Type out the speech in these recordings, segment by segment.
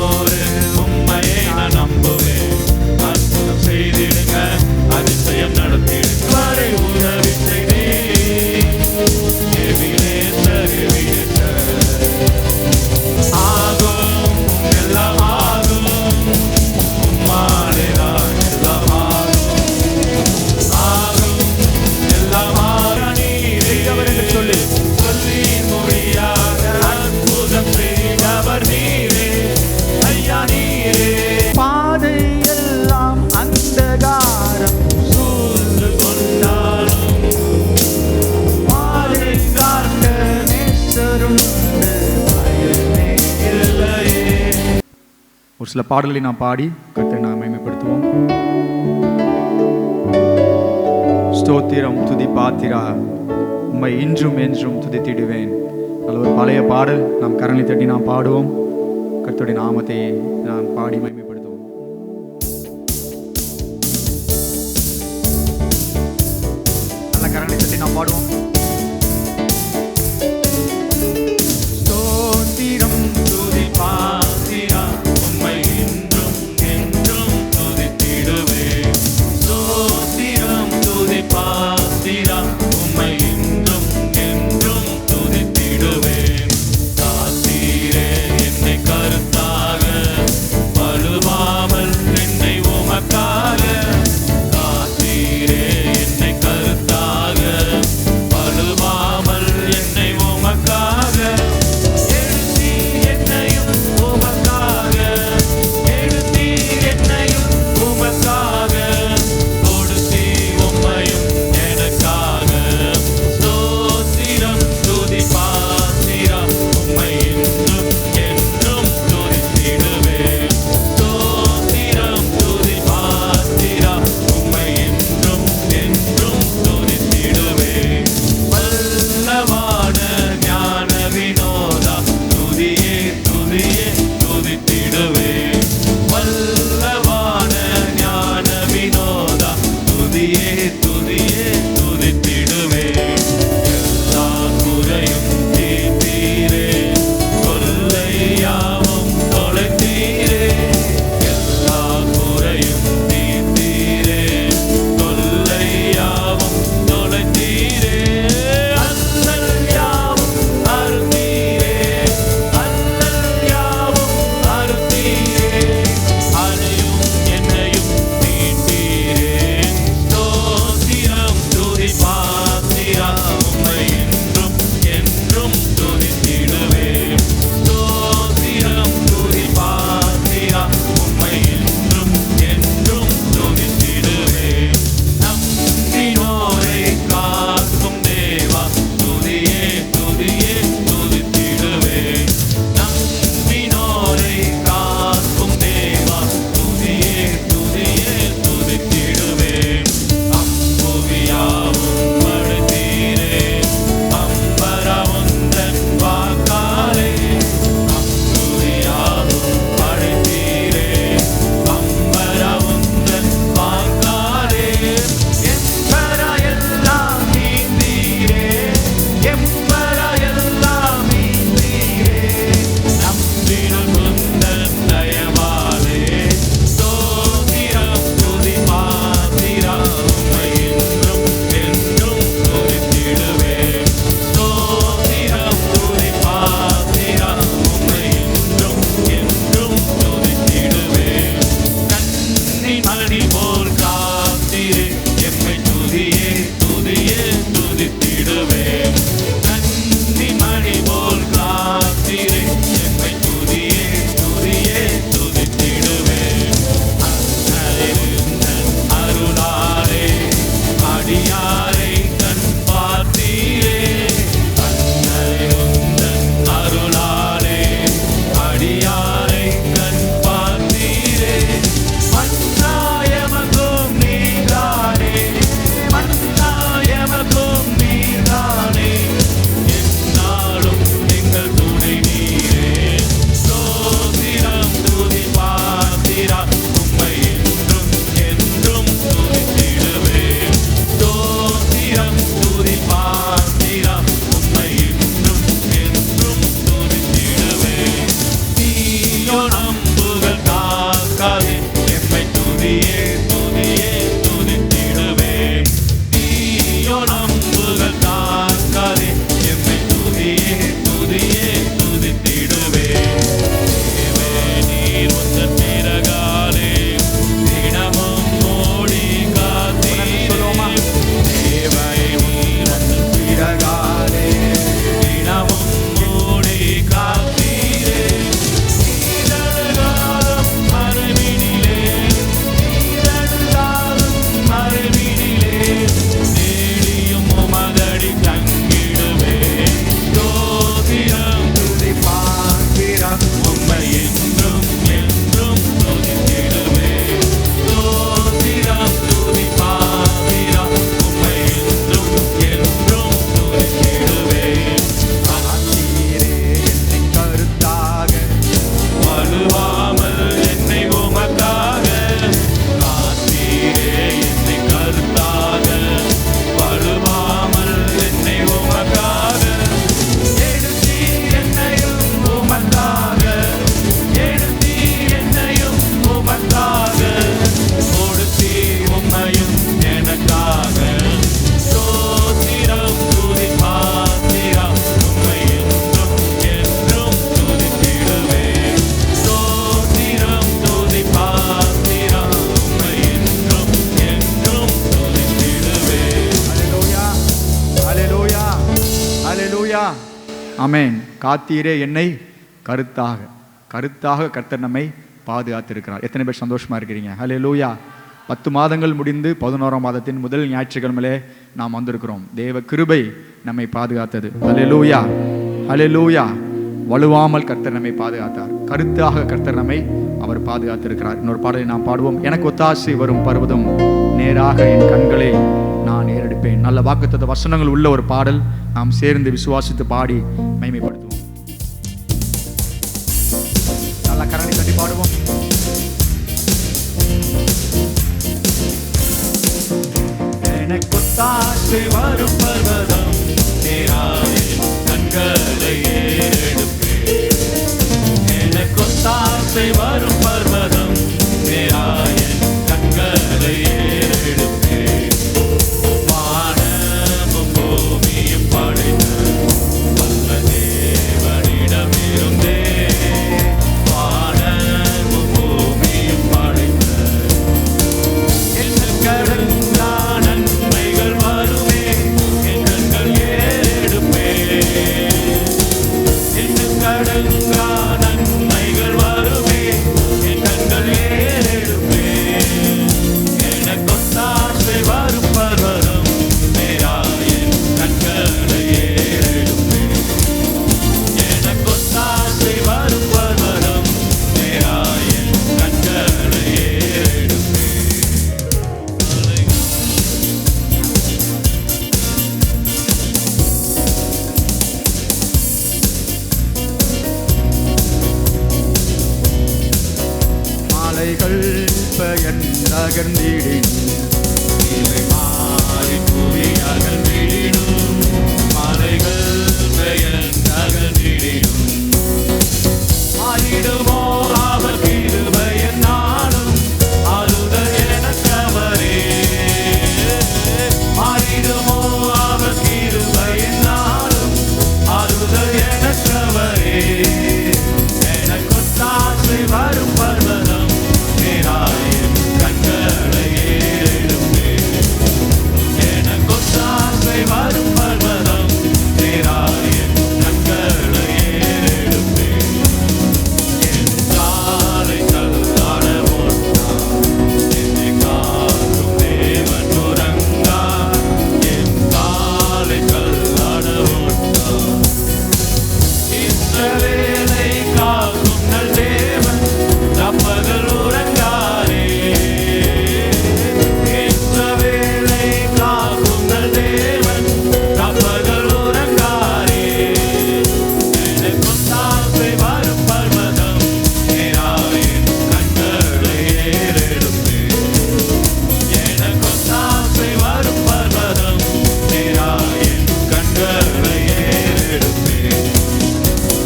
நம்பினோரு உம்மையே நான் நம்புவேன். அற்புதம் செய்திடுங்க, அதிசயம் நடத்திடுங்க. வரை உதவி செய்தே ஆகும், எல்லாம் ஆகும். உம்மாலேதான் எல்லாம் ஆகும். ஆகும், எல்லாம் ஆகும். நீரே அவர் என்று சொல்லி முடியாத அற்புதம் செய்தவர் நீரே ஐயா, நீரே. பாதை எல்லாம் அந்தகாரம் சூழ்ந்து கொண்டாலும் பாதை காட்ட நேசருண்டு, பயமே இல்லையே. ஒரு சில பாடல்களை நாம் பாடி கர்த்தரை நாம் மகிமைப்படுத்துவோம். ஸ்தோத்திரம் துதி பாத்திரா, உம்மை இன்றும் என்றும் துதித்திடுவேன். நல்ல ஒரு பழைய பாடல், நாம் கரங்களை தட்டி நாம் பாடுவோம். கர்த்தருடைய நாமத்தை நாம் பாடி மகிமைப்படுத்துவோம். நல்ல கரங்களை தட்டி நாம் பாடுவோம். ஸ்தோத்திரம் துதி பாத்திரா, உம்மை இன்றும் என்றும் துதித்திடுவேன். ஸ்தோத்திரம் துதி பாத்திரா, உம்மை இன்றும் என்றும் துதித்திடுவேன். காத்தீரே என்னை கருத்தாக, வலுவாமல் என்னை உமக்காக. காத்தீரே என்னை கருத்தாக, வலுவாமல் என்னை உமக்காக. எழுத்தி என்னையும் உமக்காக, எழுத்தி என்னையும் உமக்காக. கொடுத்தி உம்மையும் எனக்காக. ஸ்தோத்திரம் துதி பாத்திரா, உம்மை இன்றும் என்றும் துதித்திடுவேன். ஸ்தோத்திரம் துதி பாத்திரா, உம்மை இன்றும் என்றும் துதித்திடுவேன். வல்லவான ஞான வினோதா, துதியே துதியே துதித்திடுவேன். வல்லவான ஞான வினோதா, துதியே துதியே துதித்திடுவேன். எல்லா குறையும் தீர்த்தீரே, தொல்லையாவும் தொலைத்தீரே. எல்லா குறையும் தீர்த்தீரே, தொல்லையாவும் தொலைத்தீரே. அல்லல் யாவும் அறுத்தீரே, அல்லல் யாவும் அறுத்தீரே. அனையும் என்னையும் மீட்டீரே. ஸ்தோத்திரம் துதி பாத்திரா, உம்மை இன்றும் என்றும் துதித்திடுவேன். ஸ்தோத்திரம் துதி பாத்திரா, உம்மை இன்றும் என்றும் துதித்திடுவேன். நம்பினோரை காக்கும் தேவா, துதியே துதியே துதித்திடுவேன். நம்பினோரை காக்கும் தேவா, துதியே துதியே துதித்திடுவேன். அம்புவியாவும் படுத்தீரே, அம்பரவுந்தன் வாக்காலே. அம்புவியாவும் படுத்தீரே, அம்பரவுந்தன் வாக்காலே. எம்பரா எல்லாம் மீந்தீரே, எம்பரா எல்லாம் மீந்தீரே. நம்பினோர் உந்தன் தயவாலே. ஸ்தோத்திரம் துதி பாத்திரா, உம்மை இன்றும் என்றும் துதித்திடுவேன். ஸ்தோத்திரம் துதி பாத்திரா, உம்மை இன்றும் என்றும் துதித்திடுவேன். கண்ணின் மணி போல் காத்தீரே, எம்மை துதியே துதியே துதித்திடுவேன். கண்ணின் மணி போல் காத்தீரே, எம்மை துதியே துதியே துதித்திடுவேன். அண்ணலிருந்தன் அருளாலே, அடியாரை கண் பார்த்தீரே. அண்ணலிருந்தன் அருளாலே, அடியாரை கண் பார்த்தீரே. மன்னாயமகும் நீதானே, மன்னாயமகும் நீதானே. எந்நாளும் எங்கள் துணை நீரே. ஸ்தோத்திரம் துதி பாத்திரா, உம்மை என்றும் என்றும் துதித்திடுவேன். ஸ்தோத்திரம் துதி பாத்திரா, உம்மை என்றும் என்றும் துதித்திடுவேன். நீயோ நம்பு ஆமென். காத்தீரே என்னை கருத்தாக கருத்தாக கர்த்தர் நம்மை பாதுகாத்திருக்கிறார். எத்தனை பேர் சந்தோஷமா இருக்கிறீங்க? ஹல்லேலூயா. 10 மாதங்கள் முடிந்து 11ஆம் மாதத்தின் முதல் ஞாயிற்றுக்கிழமையிலே நாம் வந்திருக்கிறோம். தேவ கிருபை நம்மை பாதுகாத்தது. ஹல்லேலூயா, ஹல்லேலூயா. வலுவாமல் கர்த்தர் நம்மை பாதுகாத்தார். கருத்தாக கர்த்தர் நம்மை அவர் பாதுகாத்திருக்கிறார். இன்னொரு பாடலை நாம் பாடுவோம். எனக்கு ஒத்தாசை வரும் பர்வதம், நேராக என் கண்களை நான் ஏறெடுப்பேன். நல்ல வாக்குத்தத்த வசனங்கள் உள்ள ஒரு பாடல். நாம் சேர்ந்து விசுவாசித்து பாடி மகிமைப்படுத்துவோம். நல்ல கரங்களை தட்டி பாடுவோம். எனக்கு ஒத்தாசை வரும் பர்வதம், நேராக என் கண்களை ஏறெடுப்பேன். எனக்கு ஒத்தாசை வரும் பர்வதம், நேராக என் கண்களை ஏறெடுப்பேன். வானமும் பூமியும் படைத்த வல்ல தேவனிடமிருந்தே, வானமும் பூமியும் படைத்த என்ன கடந்தா நன்மைகள் வருமே, என் கண்கள் ஏறெடுப்பேன். என்ன கடந்தா நன்மைகள் வருமே, என் கண்கள் ஏறெடுப்பேன். எனக்கு ஒத்தாசை வரும் பர்வதம், நேராக என் கண்களை ஏறெடுப்பேன். எனக்கு ஒத்தாசை வரும் பர்வதம், நேராக என் கண்களை ஏறெடுப்பேன். மாலைகள் பெயர் நகர்ந்திடின், இவை மாறி புவி அகன்றிடினும், மலைகள் பெயர் நகர்ந்திடினும், மாறிடுமோ அவர் கிருபை என்னாலும், ஆறுதல் எனக்கவரே. மாறிடுமோ அவர் கிருபை என்னாலும், ஆறுதல் எனக்கவரே. எனக்கு ஒத்தாசை வரும் பர்வதம், நேராக என் கண்களை ஏறெடுப்பேன். எனக்கு ஒத்தாசை வரும் பர்வதம், நேராக என் கண்களை ஏறெடுப்பேன். என் காலை தள்ளாட ஓட்டார், என்னை காக்கும் தேவன் உறங்கார். என் காலை தள்ளாட ஓட்டார், இஸ்ரவேலை காக்கும் நல் தேவன் தப்பகல் உறங்காரே. இஸ்ரவேலை காக்கும் நல் தேவன் தப்பகல் உறங்காரே. எனக்கு ஒத்தாசை வரும் பர்வதம், நேராக என் கண்களை ஏறெடுப்பேன். எனக்கு ஒத்தாசை வரும் பர்வதம், நேராக என் கண்களை ஏறெடுப்பேன்.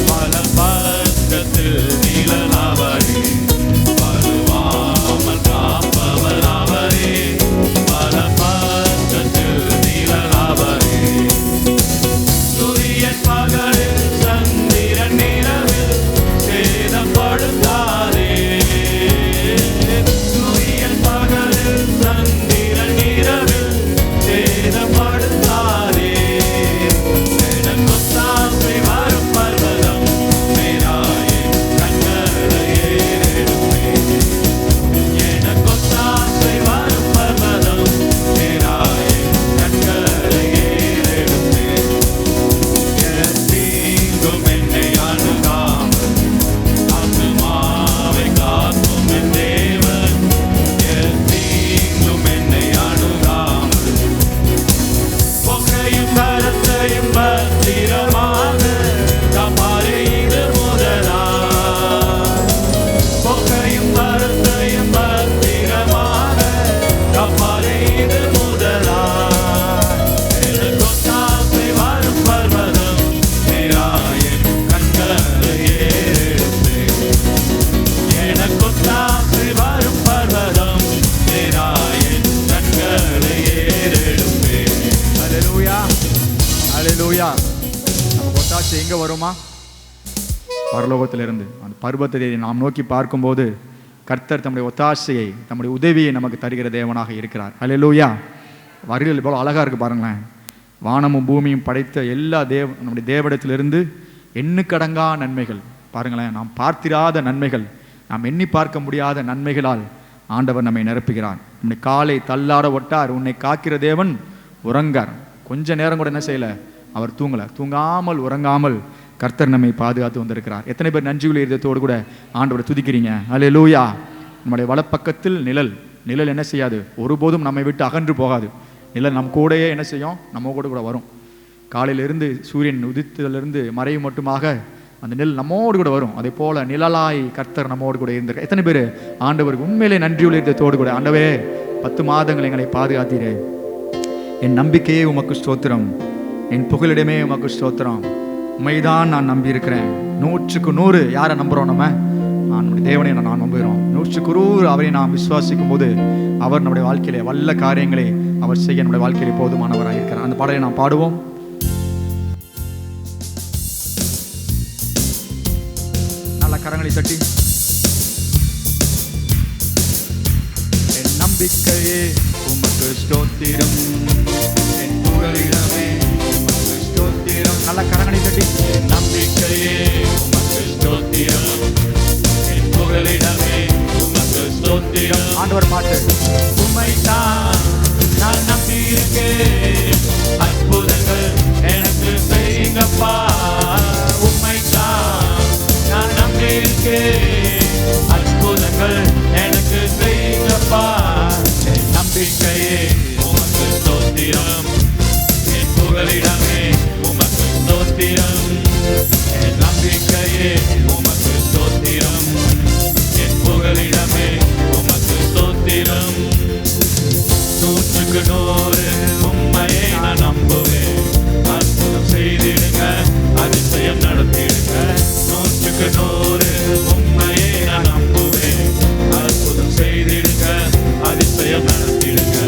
பல பக்கத்தில் நிழலாவரே, வருவாமல் காப்பவர் அவரே. பல பக்கத்தில் நிழலாவரே, சூரியன் பகலில் சந்திரன் இரவில் சேதப்படுத்தாதே. சூரியன் பகலில் சந்திரன் இரவில் சேதப்படுத்தாதே. எனக்கு ஒத்தாசை வரும் பர்வதம், நேராக என் கண்களை ஏறெடுப்பேன். எனக்கு ஒத்தாசை வரும் பர்வதம், நேராக என் கண்களை ஏறெடுப்பேன். தீங்கும் என்னை அணுகாமல், ஆத்துமாவை காக்கும் என் தேவன். தீங்கும் என்னை அணுகாமல், பொக்கையும் பரத்தையும் பத்திரமாக காப்பாரே இது முதலா. பொக்கையும் பரத்தையும் பத்திரமாக காப்பாரே இது முதலா. எனக்கு ஒத்தாசை வரும் பர்வதம், நேராக என் கண்களை ஏறெடுப்பேன். எனக்கு ஒத்தாசை வரும் பர்வதம், நேராக என் கண்களை ஏறெடுப்பேன். ஹல்லேலூயா, ஹல்லேலூயா. நமக்கு ஒத்தாசை எங்க வருமா? பரலோகத்திலிருந்து. அந்த பர்வத்தை நாம் நோக்கி பார்க்கும்போது கர்த்தர் தம்முடைய ஒத்தாசையை, தம்முடைய உதவியை நமக்கு தருகிற தேவனாக இருக்கிறார். ஹல்லேலூயா. வரிகள் போல அழகா இருக்கு பாருங்களேன். வானமும் பூமியும் படைத்த எல்லா நம்முடைய தேவனிடத்திலிருந்து எண்ணுக்கடங்கா நன்மைகள். பாருங்களேன், நாம் பார்த்திராத நன்மைகள், நாம் எண்ணி பார்க்க முடியாத நன்மைகளால் ஆண்டவர் நம்மை நிரப்புகிறார். நம்மை காலை தள்ளாட ஒட்டார், உன்னை காக்கிற தேவன் உறங்கார். கொஞ்ச நேரம் கூட என்ன செய்யலை, அவர் தூங்கலை. தூங்காமல் உறங்காமல் கர்த்தர் நம்மை பாதுகாத்து வந்திருக்கிறார். எத்தனை பேர் நன்றியுள்ள இதயத்தோடு கூட ஆண்டவரை துதிக்கிறீங்க? அல்லேலூயா. நம்முடைய வலப்பக்கத்தில் நிழல், நிழல் என்ன செய்யாது, ஒருபோதும் நம்மை விட்டு அகன்று போகாது. நிழல் நம் கூடயே என்ன செய்யும், நம்ம கூட வரும். காலையிலிருந்து சூரியன் உதித்ததிலிருந்து மறைவு மட்டுமாக அந்த நிழல் நம்மோடு கூட வரும். அதே போல நிழலாய் கர்த்தர் நம்மோடு கூட இருந்திருக்க. எத்தனை பேர் ஆண்டவருக்கு உண்மையிலே நன்றியுள்ள இதயத்தோடு கூட, ஆண்டவே 10 மாதங்கள் எங்களை பாதுகாத்தீரே, என் நம்பிக்கையே உமக்கு ஸ்தோத்திரம், என் புகலிடமே உமக்கு ஸ்தோத்திரம், உண்மைதான் நான் நம்பி இருக்கிறேன். 100க்கு 100 யாரை நம்புகிறோம்? நம்முடைய தேவனை நான் நம்புகிறோம். 100க்கு 100 அவரை நாம் விசுவாசிக்கும் போது அவர் நம்முடைய வாழ்க்கையிலே வல்ல காரியங்களை அவர் செய்ய நம்முடைய வாழ்க்கையிலே போதுமானவராக இருக்கிறார். அந்த பாடலை நாம் பாடுவோம். நல்ல கரங்களை தட்டி, என் நம்பிக்கையே உமக்கு ஸ்தோத்திரம், என் புகலிடமே உமக்கு ஸ்தோத்திரம். நல்ல கரங்களை தட்டி, என் நம்பிக்கையே உமக்கு ஸ்தோத்திரம், என் புகலிடமே உமக்கு ஸ்தோத்திரம். ஆண்டவர் பாட்டு. உம்மைத்தான் நான் நம்பியிருக்கேன், அற்புதங்கள் எனக்கு செய்யுங்கப்பா. உம்மைத்தான் நான் நம்பியிருக்கேன், அற்புதங்கள் எனக்கு செய்யுங்கப்பா. என் நம்பிக்கையே உமக்கு ஸ்தோத்திரம், என் புகலிடமே உமக்கு ஸ்தோத்திரம், என் நம்பிக்கையே உமக்கு ஸ்தோத்திரம், என் புகலிடமே உமக்கு ஸ்தோத்திரம். 100க்கு 100 உம்மையை நான் நம்புவேன், அற்புதம் செய்திடுங்க, அதிசயம் நடத்திடுங்க. 100க்கு 100 உம்மையை நான் நம்புவேன், அற்புதம் செய்திடுங்க, அதிசயம் நடத்திடுங்க.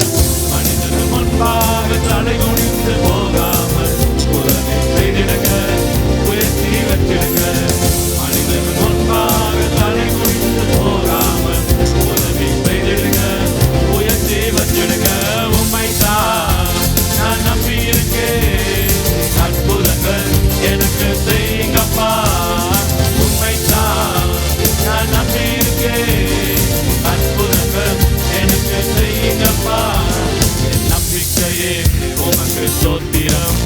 மனிதன் முன்பாக தலை குனிந்து போகாமல் உதவி செய்திடுங்க, உயர்த்தி வச்சிடுங்க. மனிதன் முன்பாக தலை குனிந்து போகாமல் உதவி செய்திடுங்க, உயர்த்தி வச்சிடுங்க. உம்மைத்தான் நான் நம்பியிருக்கேன், அற்புதங்கள் எனக்கு செய்யுங்கப்பா. உம்மைத்தான் நான் நம்பியிருக்கேன், அற்புதங்கள் எனக்கு செய்யுங்கப்பா. என் நம்பிக்கையே உமக்கு ஸ்தோத்திரம்,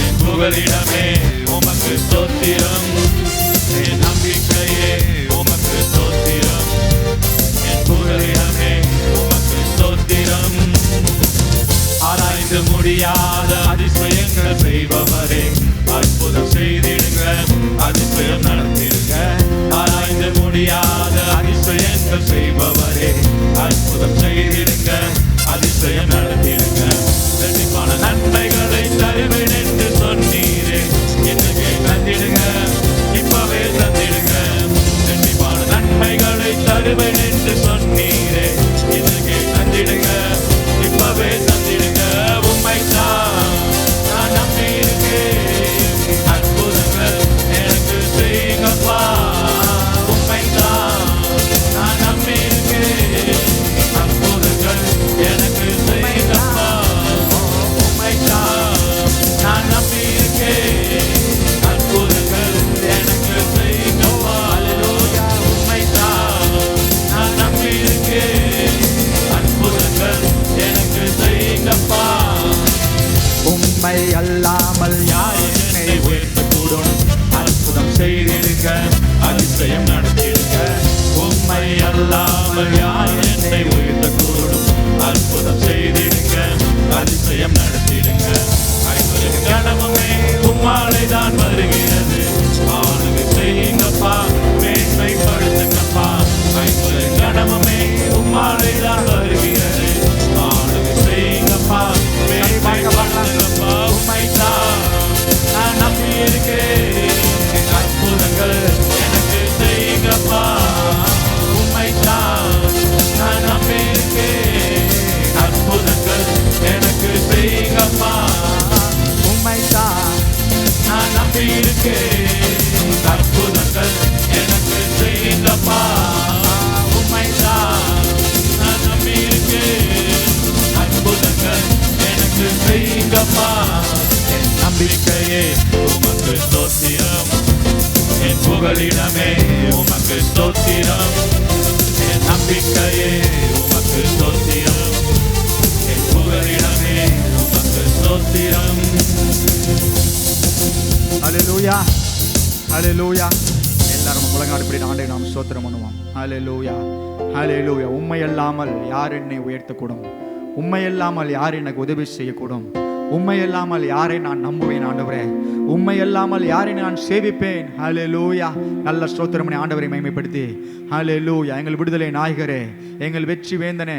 என் புகலிடமே உமக்கு ஸ்தோத்திரம், என் நம்பிக்கையே உமக்கு ஸ்தோத்திரம், என் புகலிடமே உமக்கு ஸ்தோத்திரம். ஆராய்ந்து முடியாத அதிசயங்கள் செய்பவரே, அற்புதம் செய்திடுங்க, அதிசயம் நடத்திடுங்க. ஆராய்ந்து முடியாத அதிசயங்கள் செய்பவரே, அற்புதம் செய்திடுங்க, அதிசயம் நடத்திடுங்க. ரெட்டிப்பான நன்மைகளை தருவேன் என்று சொன்னீரே, என்னைக்கு தந்திடுங்க, இப்பவே தந்திடுங்க. ரெட்டிப்பான நன்மைகளை தருவேன் என்று சொன்னீரே, என்னைக்கு தந்திடுங்க, இப்பவே தந்திடுங்க. உம்மைத்தான் நான் நம்பியிருக்கேன், அற்புதங்கள் எனக்கு செய்யுங்கப்பா. உம்மைத்தான் நான் நம்பியிருக்கேன், அற்புதங்கள் எனக்கு செய்யுங்கப்பா. உம்மைத்தான் நான் நம்பியிருக்கேன், அற்புதங்கள் எனக்கு செய்யுங்கப்பா. உம்மைத்தான் நான் நம்பியிருக்கேன், அற்புதங்கள் எனக்கு செய்யுங்கப்பா. உம்மை அல்லாமல் யார் என்னை உயர்த்தக்கூடும், அற்புதம் செய்திடுங்க, அதிசயம் நடத்திடுங்க. உம்மை அல்லாமல் யார் என்னை உயர்த்தக்கூடும், அற்புதம் செய்திடுங்க, அதிசயம் நடத்திடுங்க. ஐவருக்கு கனவுமே உம்மாலை தான் வருகிறது, ஆளுகை செய்யுங்கப்பா, மேன்மைப்படுத்துங்கப்பா. ஐவருக்கு கனவுமே உம்மாலை தான் வருகிறது, ஆளுகை செய்யுங்கப்பா, மேன்மைப்படுத்துங்கப்பா. உம்மைத்தான் நான் நம்பியிருக்கேன், அற்புதங்கள் எனக்கு செய்யுங்கப்பா. உம்மைத்தான் நான் நம்பியிருக்கேன், அற்புதங்கள் எனக்கு செய்யுங்கப்பா. உம்மைத்தான் நான் நம்பியிருக்கேன், அற்புதங்கள் எனக்கு செய்யுங்கப்பா. புகலிடமே உமக்கு ஸ்தோத்திரம், என் நம்பிக்கையே உமக்கு ஸ்தோத்திரம், என் புகலிடமே உமக்கு ஸ்தோத்திரம். ஹல்லேலூயா, ஹல்லேலூயா. எல்லாரும் முழங்காடுபடி ஆண்டை நாம் ஸ்தோத்திரம் பண்ணுவோம். ஹல்லேலூயா, ஹல்லேலூயா. உம்மை அல்லாமல் யார் என்னை உயர்த்தக்கூடும்? உம்மை அல்லாமல் யார் எனக்கு உதவி செய்யக்கூடும்? உம்மை அல்லாமல் யாரை நான் நம்புவேன் ஆண்டவரே? உம்மை அல்லாமல் யாரை நான் சேவிப்பேன்? ஹல்லேலூயா. நல்ல ஸ்தோத்திரம் பண்ணி ஆண்டவரை மகிமைப்படுத்தி ஹல்லேலூயா. எங்கள் விடுதலை நாயகரே, எங்கள் வெற்றி வேந்தனே,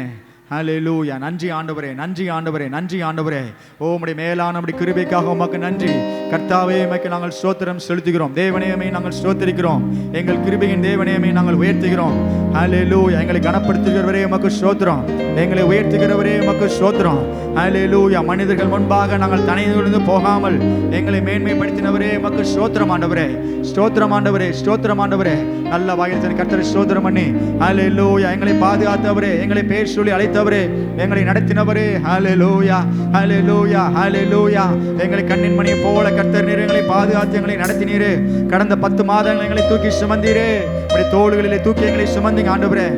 ஹல்லேலூயா. நன்றி ஆண்டவரே, நன்றி ஆண்டவரே, நன்றி ஆண்டவரே. ஓ உம்முடைய மேலான நம்முடைய கிருபைக்காக உமக்கு நன்றி கர்த்தாவே. உமக்கு நாங்கள் ஸ்தோத்திரம் செலுத்துகிறோம். தேவனேயமே நாங்கள் ஸ்தோத்திரிக்கிறோம். எங்கள் கிருபையின் தேவனேயமே நாங்கள் உயர்த்துகிறோம். ஹல்லேலூயா. எங்களை கனப்படுத்துகிறவரே உமக்கு ஸ்தோத்திரம், எங்களை உயர்த்துகிறவரே உமக்கு ஸ்தோத்திரம். ஹல்லேலூயா. மனிதர்கள் முன்பாக நாங்கள் தனிந்து போகாமல் எங்களை மேன்மைப்படுத்தினவரே உமக்கு ஸ்தோத்திரம் ஆண்டவரே, ஸ்தோத்திரம் ஆண்டவரே, ஸ்தோத்திரம் ஆண்டவரே. நல்ல வாயில் கர்த்தரை ஸ்தோத்திரம் பண்ணி ஹல்லேலூயா. எங்களை பாதுகாத்தவரே, எங்களை பேர் சொல்லி அழைத்தவரே, எங்களை நடத்தினவரே, ஹல்லேலூயா, ஹல்லேலூயா, ஹல்லேலூயா. எங்களை கண்ணின் மணியை போல கர்த்தர் நீர் எங்களை பாதுகாத்து எங்களை நடத்தினீரே. கடந்த 10 மாதங்கள் எங்களை தூக்கி சுமந்தீரே, உடைய தோள்களிலே தூக்கி எங்களை சுமந்தீங்க ஆண்டவரே.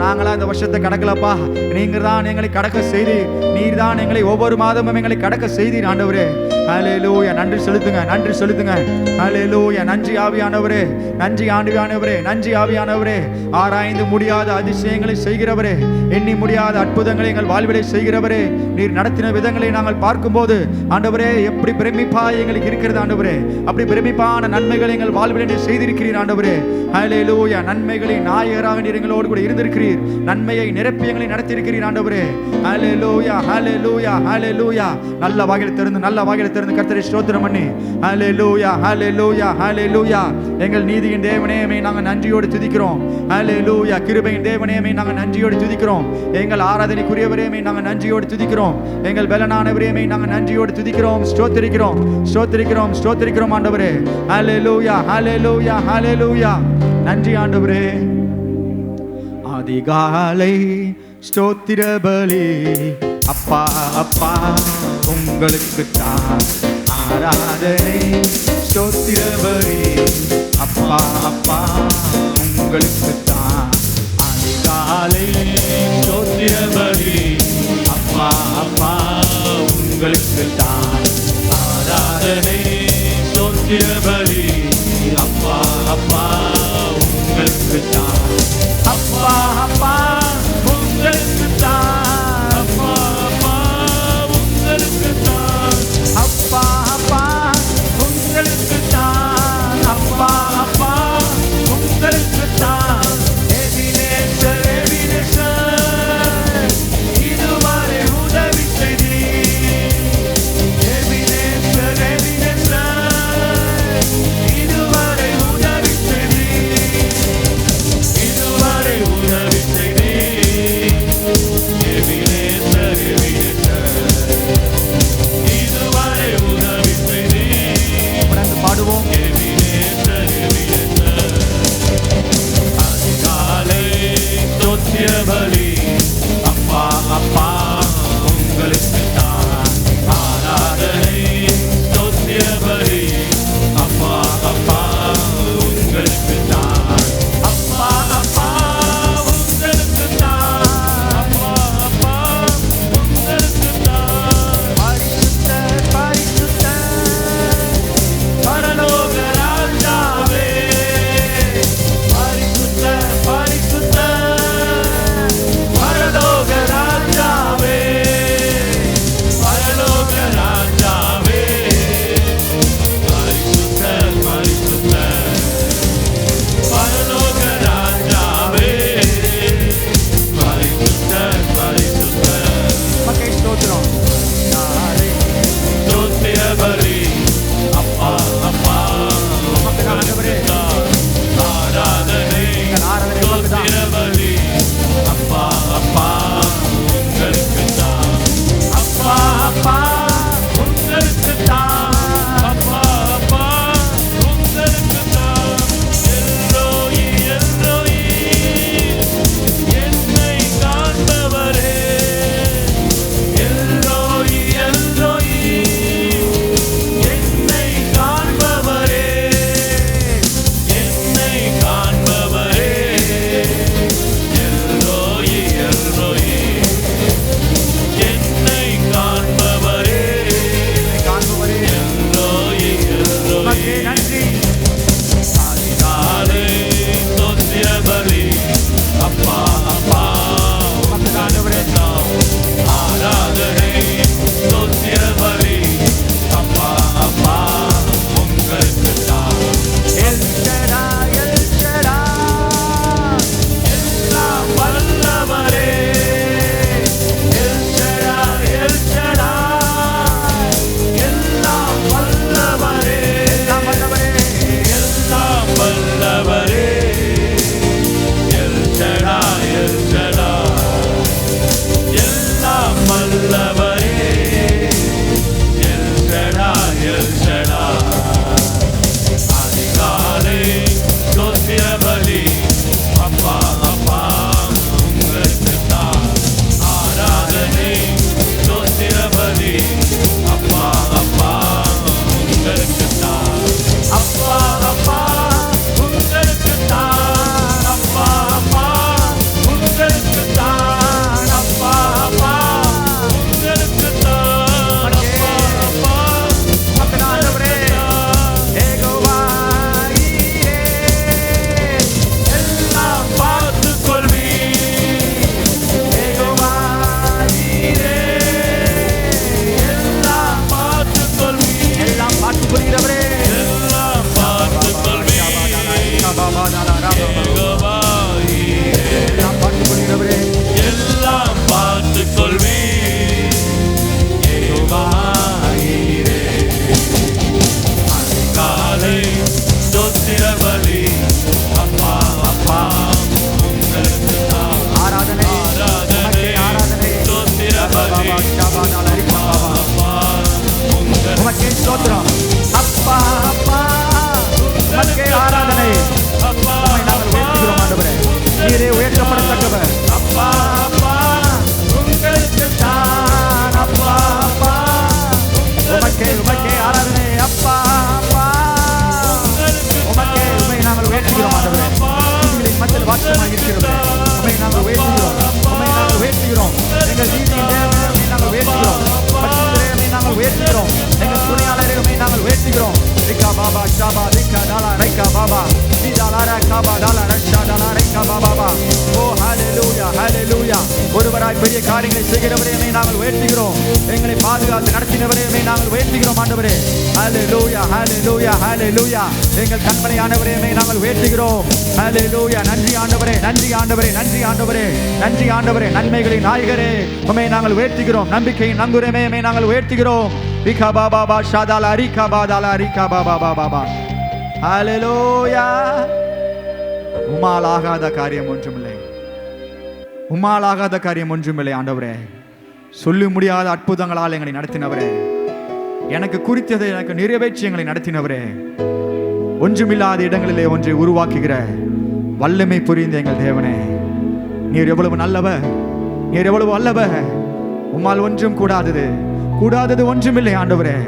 நாங்களா இந்த வருஷத்தை கடக்கலப்பா, நீங்க தான் எங்களை கடக்க செய்தீர். நீர் தான் எங்களை ஒவ்வொரு மாதமும் எங்களை கடக்க செய்தீர் ஆண்டவரே. ஹல்லேலூயா. நன்றி செலுத்துங்க, நன்றி செலுத்துங்க. ஹல்லேலூயா. நன்றி ஆவியானவரே, நன்றி ஆண்டவரே, நன்றி ஆவியானவரே. ஆராய்ந்து முடியாத அதிசயங்களை செய்கிறவரே, எண்ணி முடியாத அற்புதங்களை எங்கள் வாழ்விலை செய்கிறவரே, நீர் நடத்தின விதங்களை நாங்கள் பார்க்கும்போது ஆண்டவரே எப்படி பிரமிப்பா எங்களுக்கு இருக்கிறது ஆண்டவரே. அப்படி பிரமிப்பான நன்மைகளை எங்கள் வாழ்விலை நீர் செய்திருக்கிறீர் ஆண்டவரே. ஹல்லேலூயா. நன்மைகளின் நாயகராக நீர் எங்களோடு கூட இருந்திருக்கிறீர். நன்மையை நிரப்பி எங்களை நடத்தியிருக்கிறீர் ஆண்டவரே. ஹல்லேலூயா, ஹல்லேலூயா, ஹல்லேலூயா. நல்ல வாயில திறந்து, நல்ல வாயில திறந்து கர்த்தரை ஸ்தோத்திரம் பண்ணி ஹல்லேலூயா, ஹல்லேலூயா, ஹல்லேலூயா. எங்கள் நீதியின் தேவனேயமே நாங்கள் நன்றியோடு துதிக்கிறோம். ஹல்லேலூயா. கிருபையின் தேவனேயமே நாங்கள் நன்றியோடு துதிக்கிறோம். எங்கள் ஆராதனைக்குரியவரேமே நாங்கள் நன்றியோடு துதிக்கிறோம். எங்கள் பலனானவரேமே நாங்கள் நன்றியோடு துதிக்கிறோம், ஸ்தோத்திரிக்கிறோம், ஸ்தோத்திரிக்கிறோம், ஸ்தோத்திரிக்கிறோம் ஆண்டவரே. ஹல்லேலூயா, ஹல்லேலூயா, ஹல்லேலூயா. நன்றி ஆண்டவரே. அதிகாலை ஸ்தோத்திர பலி அப்பா, அப்பா உங்களுக்கு தான் ஆராதனை. ஸ்தோத்திர பலி அப்பா, அப்பா உங்களுக்கு தான். அதிகாலை ஸ்தோத்திர பலி அப்பா, அப்பா உங்களுக்கு தான் ஆராதனை. ஸ்தோத்திர பலி அப்பா, அப்பா உங்களுக்கு தான். அப்பா, அப்பா உங்களுக்கு தான். அப்பா, அப்பா உங்களுக்கு தான். அப்பா, அப்பா உங்களுக்கு தான். அப்பா, அப்பா உங்களுக்கு தான். எபினேசர், எபினேசர் இதுவரை உதவி செய்தீர். எபினேசர், எபினேசர் ஆண்டவரே. உம்மை நாங்கள் உயர்த்துகிறோம், உம்மை நாங்கள் உயர்த்துகிறோம். எங்கள் நீதியின் தேவனே, உம்மை நாங்கள் உயர்த்துகிறோம். பரிசுத்தரே, உம்மை நாங்கள் உயர்த்துகிறோம். எங்கள் துணையாளரே, உம்மை நாங்கள் உயர்த்துகிறோம். ரிகா பாபா ஷாபா ரிகா டாலா ரைகா பாபா நீதாலா காபா டாலா ரஷா டாலா ரைகா பாபா. ஓ ஹalleluya ஹalleluya. ஒருவராய் பெரிய காரியங்களை செய்கிறவரே, உம்மை நாங்கள் உயர்த்துகிறோம். எங்களை பாதுகாத்து நடத்தினவரே, உம்மை நாங்கள் உயர்த்துகிறோம் ஆண்டவரே. ஹalleluya ஹalleluya ஹalleluya. எங்கள் கண்மலையானவரே, உம்மை நாங்கள் உயர்த்துகிறோம். ஹalleluya. நன்றி ஆண்டவரே, நன்றி ஆண்டவரே, நன்றி ஆண்டவரே, நன்றி ஆண்டவரே. நன்மைகளின் நாயகரே, உம்மை நாங்கள் உயர்த்துகிறோம். நம்பிக்கையின் நங்குரமே, உம்மை நாங்கள் உயர்த்துகிறோம். ரிகா பாபா பா ஷாதாலா ரிகா பாதாலா ரிகா பாபா பாபா. ஹalleluya. உம்மால் ஆகாத காரியம் ஒன்றுமில்லை, உம்மால் ஆகாத காரியம் ஒன்றுமில்லை ஆண்டவரே. சொல்லி முடியாத அற்புதங்களால் எங்களை நடத்தினவரே, எனக்கு குறித்ததை எனக்கு நிறைவேற்றி எங்களை நடத்தினவரே, ஒன்றுமில்லாத இடங்களிலே ஒன்றை உருவாக்குகிற வல்லமை புரிந்த எங்கள் தேவனே, நீர் எவ்வளவு நல்லவர், நீர் எவ்வளவு அல்லவர். உம்மால் ஒன்றும் கூடாதது ஒன்றுமில்லை ஆண்டவரே.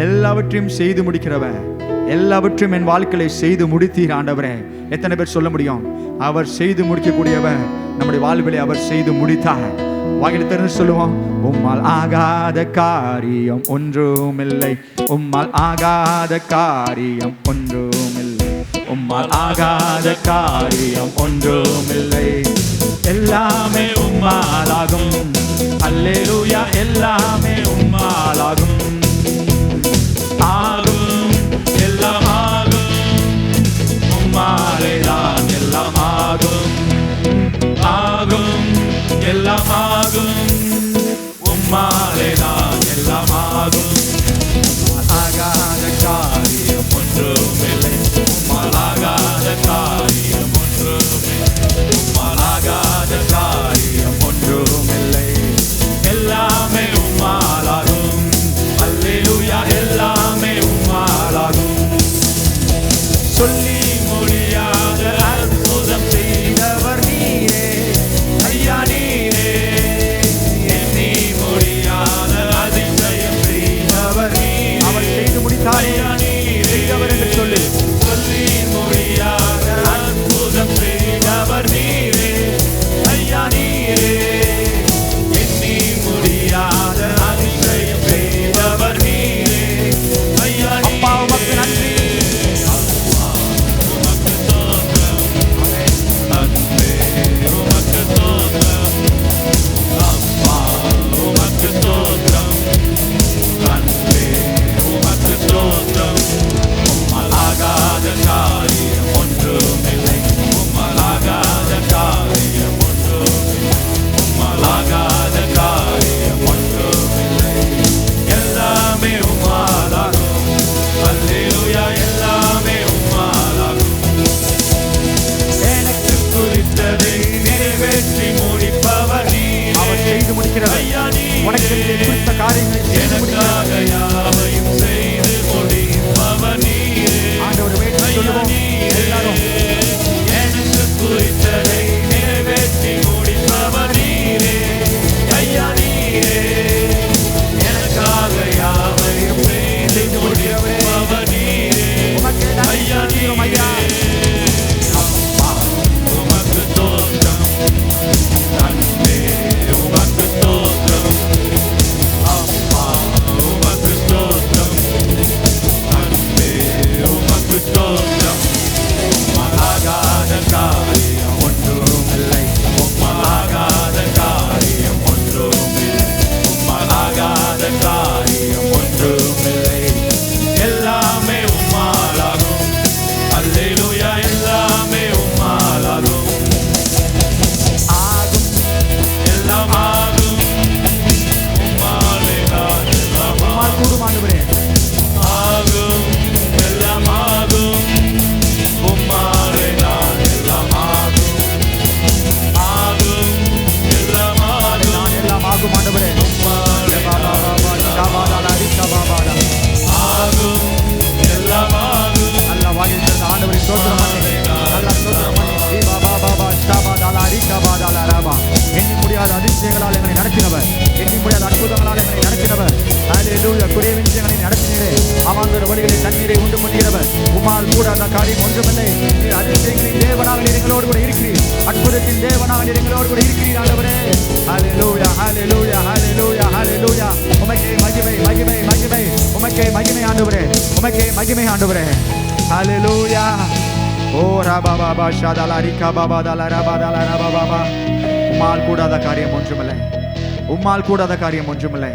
எல்லாவற்றையும் செய்து முடிக்கிறவர், எல்லாவற்றையும் என் வாழ்க்கையை செய்து முடித்தீர் ஆண்டவரே. எத்தனை பேர் சொல்ல முடியும்? அவர் செய்து முடிக்கக்கூடியவர். நம்முடைய வாழ்விலை அவர் செய்து முடித்தார். வாயில திறந்து சொல்லுவோம், உம்மால் ஆகாத காரியம் ஒன்றுமில்லை, உம்மால் ஆகாத காரியம் ஒன்றுமில்லை, உம்மால் ஆகாத காரியம் ஒன்றுமில்லை. எல்லாமே உம்மாலாகும். அல்லேலூயா. எல்லாமே உம்மாலாகும். ஆகும், எல்லாம் ஆகும். உம்மாலே தான் எல்லாம் ஆகும். ஆகும், எல்லாம் ஆகும். உம்மாலே தான் எல்லாம் ஆகும். ஆகாத காரியம் ஒன்றுமில்லை, உம்மால் ஆகாத காரியம் ஒன்றுமில்லை, உம்மால் ஆகாத காரியம் ஒன்றுமில்லை. எல்லாமே உம்மாலாகும். அல்லேலூயா. எல்லாமே உம்மாலாகும். சொல்லி முடியாத அற்புதம் செய்தவர் நீரே ஐயா, நீரே. எண்ணி முடியாத அதிசயம் செய்தவர் நீரே. அவர் செய்து முடித்தாரே, செய்தவர் என்று சொல்லி. சொல்லி முடியாத அற்புதம் செய்தவர் நீரே ஐயா, நீரே. எண்ணி முடியாத அதிசயம் செய்தவர் நீரே ஐயா, நீரே. அப்பா உமக்கு நன்றி. உனக்கு குறித்த காரியங்களை செய்து முடிக்கிறவர். ஆண்டவர் வேற்றி சொல்லுவோம் எல்லாரும். எனக்கு குறித்ததை நிறைவேற்றி முடிப்பவர் நீரே ஐயா, நீரே. எனக்காக யாவையும் செய்து முடிப்பவர் நீரே ஐயா, நீரே. அப்பா உமக்கு தோற்றம், நன்றி உமக்கு தோற்றம். அப்பா உமக்கு தோற்றம், நன்றி உமக்கு தோற்றம். உம்மாலாகாத காரியம் ஒன்றுமில்லை, உம்மாலாகாத காரியம் ஒன்றுமில்லை, உம்மாலாகாத காரியம் ஒன்றுமில்லை. எல்லாமே உம்மாலாகும். அல்லேலூயா. எல்லாமே உம்மாலாகும். ஆகும், எல்லாம் ஆகும். உம்மாலே தான் எல்லாம் ஆகும். ஆகும், எல்லாம் ஆகும். உம்மாலே தான் எல்லாம் ஆகும். ஆகும், எல்லாம் ஆகும். எல்லாம் ஆகும் ஆண்டவரே. உம்மாலே ஆகும், எல்லாம் ஆகும். நல்ல வாயில் திறந்த ஆண்டவரை ஸ்தோத்திரம் பண்ணி, நல்ல ஸ்தோத்திரம் பண்ணி. எண்ணி முடியாத அதிசயங்களால் எங்களை நடத்தினவர், எண்ணி முடியாத அற்புதங்களால் எங்களை நடத்தினவர். ஹல்லேலூயா. குறைய விஷயங்களை நடத்தினீரே. அமாந்தர வழிகளை தண்ணீரை உண்டு பண்ணுகிறவர். உம்மால் கூடாத காரியம் ஒன்றுமில்லை. அதிசயங்களின் தேவனாக எங்களோடு கூட இருக்கிறீர். அற்புதத்தின் தேவனாக நீர் எங்களோடு கூட இருக்கிறீர் ஆண்டவரே. ஹல்லேலூயா ஹல்லேலூயா ஹல்லேலூயா ஹல்லேலூயா. உமக்கே மகிமை மகிமை மகிமை. உமக்கே மகிமை ஆண்டவரே. உமக்கே மகிமை ஆண்டவரே. ஹல்லேலூயா. ஓ ராபா பாபா ஷாதலாரிகா பாபா தலரபா தலரபா பாபா. உம்மால் கூடாத காரியம் ஒன்றுமில்லை. உம்மால் கூடாத காரியம் ஒன்றுமில்லை.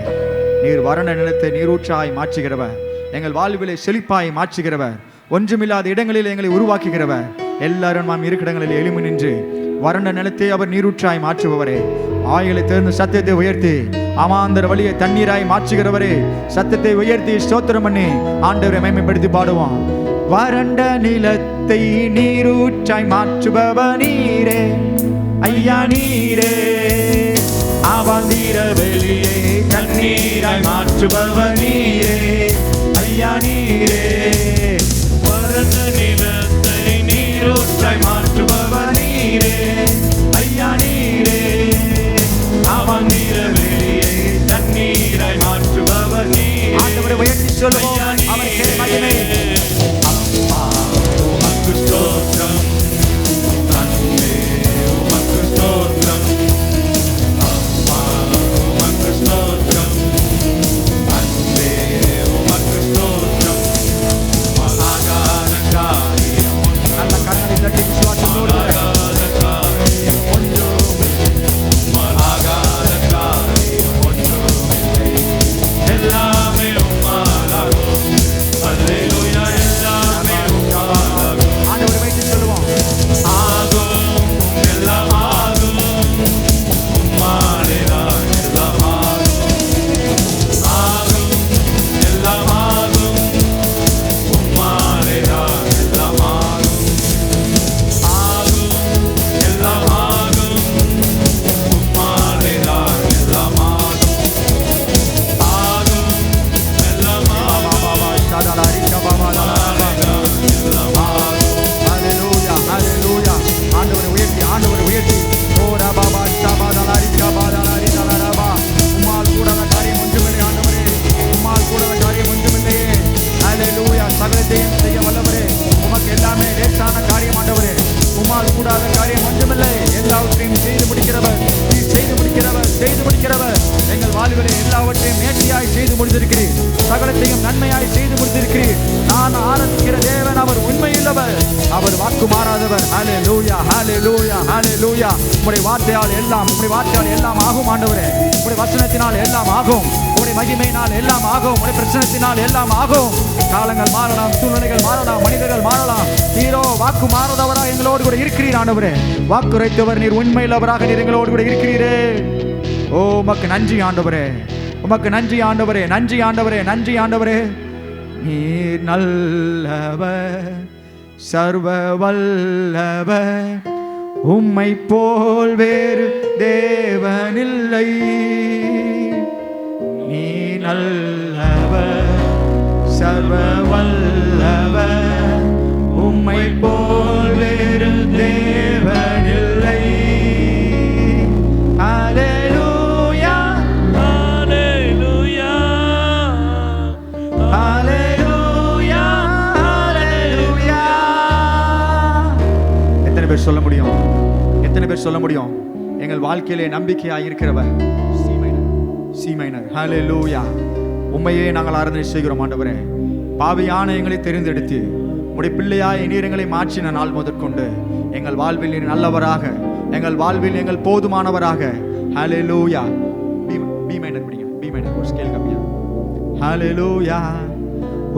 நீர் வறண்ட நிலத்தை நீரூற்றாய் மாற்றுகிறவர். எங்கள் வாழ்விலே செழிப்பாய் மாற்றுகிறவர். ஒன்றுமில்லாத இடங்களில் எங்களை உருவாக்குகிறவர். எல்லாரும் நாம் இருக்கிற இடங்களில் எழுமி நின்று வறண்ட நிலத்தை அவர் நீரூற்றாய் மாற்றுபவரே. ஆயிலை திறந்து சத்தத்தை உயர்த்தி அமாந்தர வழியை தண்ணீராய் மாற்றுகிறவரே. சத்தத்தை உயர்த்தி ஸ்தோத்திரம் பண்ணி ஆண்டவரை மகிமைப்படுத்தி பாடுவோம். வறண்ட நிலத்தை நீரூற்றாய் மாற்றுபவர் நீரே ஐயா நீரே. அவாந்திர வெளியை தண்ணீராய் மாற்றுபவர் நீரே ஐயா நீரே. வறண்ட நிலத்தை நீரூற்றாய் மாற்றுபவர் நீரே ஐயா நீரே. அவாந்திர வெளியை தண்ணீராய் மாற்றுபவர் நீரே. ஆண்டவரை உயர்த்தி சொல்லுவோம். அவருக்கே மகிமை. அப்பா உமக்கு ஸ்தோத்திரம். தந்தை உமக்கு ஸ்தோத்திரம். அப்பா உமக்கு ஸ்தோத்திரம். தந்தை உமக்கு ஸ்தோத்திரம். மகாகார காரியம் நல்ல கரங்களை தட்டி விசுவாசத்தோடு மகாகார காரியம் ஒன்றுமில்லை. மகாகார காரியம் ஒன்றுமில்லை. எல்லாமே உம்மாலாகும். அல்லேலூயா. எல்லாமே உம்மாலாகும். ஆண்டவரை வைத்து சொல்லுவோம். ஆகும் எல்லாம் ஆகும். உம்மாலேதான் எல்லாம் ஆகும். ஆகும் எல்லாம் ஆகும். உம்மாலேதான் எல்லாம் ஆகும். ஆகும் எல்லாம் ஆகும். உம்மாலேதான் எல்லாம் ஆகும். ஆகும் எல்லாம் ஆகும். பாபா ஷாதலாரிகா பாபா தலரபா. ஹல்லேலூயா ஹல்லேலூயா. ஆண்டவரை உயர்த்தி ஆண்டவரை உயர்த்தி. ஓ ராபா ஷாபா தலரிகா பாதலாரி தலரபா. உம்மால் கூடாத காரியம் ஒன்றுமில்லை ஆண்டவரே. உம்மால் கூடாத காரியம் ஒன்றுமில்லையே. ஹல்லேலூயா. சகலத்தையும் செய்ய வல்லவரே. உமக்கு எல்லாமே லேசான காரியம் ஆண்டவரே. உம்மால் கூடாத காரியம் ஒன்றுமில்லை. எல்லாவற்றையும் செய்து முடிக்கிறவர். நீர் செய்து முடிக்கிறவர் செய்து முடிக்கிறவர். எங்கள் வாழ்விலே எல்லாவற்றையும் நேர்த்தியாய் செய்து முடித்திருக்கிறீர். சகலத்தையும் நன்மையாய் செய்து முடித்திருக்கிறீர். நான் ஆராதிக்கிற தேவன் அவர் உண்மையுள்ளவர். அவர் வாக்கு மாறாதவர். ஹல்லேலூயா ஹல்லேலூயா ஹல்லேலூயா. உம்முடைய வார்த்தையால் எல்லாம் உம்முடைய வார்த்தையால் எல்லாம் ஆகும் ஆண்டவரே. உம்முடைய வசனத்தினால் எல்லாம் ஆகும். உம்முடைய மகிமையினால் எல்லாம் ஆகும். உம்முடைய பிரசன்னத்தினால் எல்லாம் ஆகும். காலங்கள் மாறலாம், சூழ்நிலைகள் மாறலாம், மனிதர்கள் மாறலாம். நீரோ வாக்கு மாறாதவராக எங்களோடு கூட இருக்கிறீர் ஆண்டவரே. வாக்கு உரைத்தவர் நீர் உண்மையுள்ளவராக நீர் எங்களோடு கூட இருக்கிறீரே. ஓ உமக்கு நன்றி ஆண்டவரே. உமக்கு நன்றி ஆண்டவரே. நன்றி ஆண்டவரே. நன்றி ஆண்டவரே. நீர் நல்லவர் சர்வ வல்லவர். உம்மை போல் வேறு தேவனில்லை. நீ நல்லவர் சர்வ வல்லவர். உம்மை போல் வேறு தேவனில்லை. ஹல்லேலூயா ஹல்லேலூயா. ஹல்லேலூயா ஹல்லேலூயா. எத்தனை பேர் சொல்ல முடியும்? எத்தனை பேர் சொல்ல முடியும்? எங்கள் வாழ்க்கையிலே நம்பிக்கையாய் இருக்கிறவர் சி மைனர். ஹல்லேலூயா. உம்மையே நாங்கள் ஆராதனை செய்கிறோம் ஆண்டவரே. பாவியான எங்களை தெரிந்தெடுத்து உம்முடைய பிள்ளையாய் நீர் எங்களை மாற்றின நாள் முதற்கொண்டு எங்கள் வாழ்வில் நீர் நல்லவராக, எங்கள் வாழ்வில் எங்கள் போதுமானவராக. ஹல்லேலூயா. பி மைனர் படிங்க. பி மைனர் ஒரு ஸ்கேல் கம்மியா. ஹல்லேலூயா.